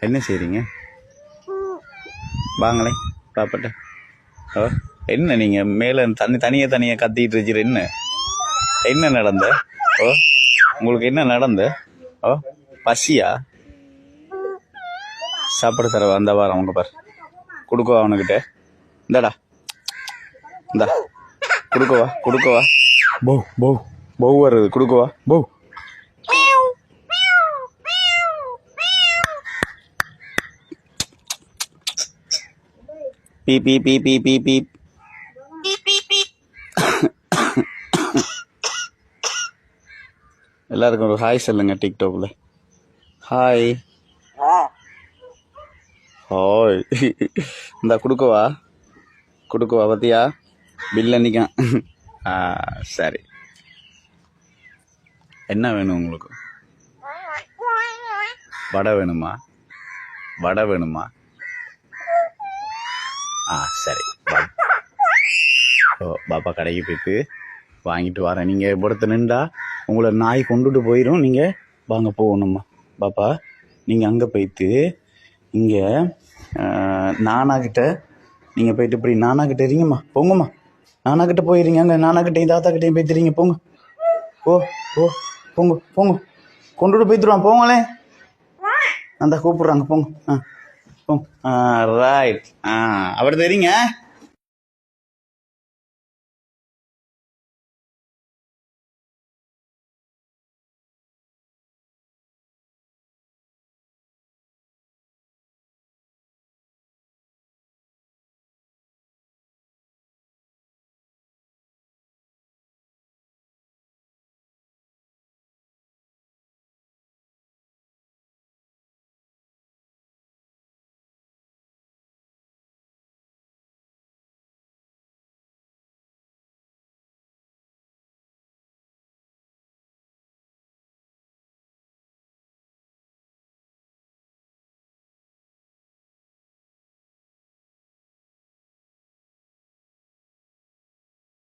என்ன செய்றீங்க? வாங்களே பாப்பட்ட. ஓ என்ன நீங்கள் மேலே தனியாக கத்திட்டு வச்சுரு? என்ன என்ன நடந்த? ஓ உங்களுக்கு என்ன நடந்த? ஓ பசியா? சாப்பாடு தரவா? அந்த வாரம் அவங்க பார் கொடுக்கவா அவனுக்கிட்ட? இந்தாடா இந்தா கொடுக்கவா? போ போ போ வருது, கொடுக்கவா? போ. பீ பீ பீ பீ பீ பீ. எல்லாருக்கும் ஒரு ஹாய் சொல்லுங்க டிக்டாக்ல. Hi hi. இந்த கொடுக்கவா பார்த்தியா? பில் அன்னிக்கான். சரி, என்ன வேணும் உங்களுக்கு? வடை வேணுமா? சரி, ஓ பாப்பா கடைக்கு போய்ட்டு வாங்கிட்டு வரேன். நீங்கள் பொறுத்து நின்றா உங்களை நாய் கொண்டுட்டு போயிடும். நீங்கள் வாங்க போகணுமா பாப்பா? நீங்கள் அங்கே போய்த்து இங்கே நானாக்கிட்ட நீங்கள் போயிட்டு இப்படி நானாக்கிட்ட இருங்கம்மா. போங்கம்மா, நானாக்கிட்ட போயிடுறீங்க. அங்கே நானாக்கிட்டையும் தாத்தாக்கிட்டையும் போய்த்துறீங்க. போங்க போங்க கொண்டுட்டு போய்த்துருவான். போங்களே, அந்த கூப்பிட்றாங்க. போங்க போங்க. ரைட். அப்படி தெரியுங்க.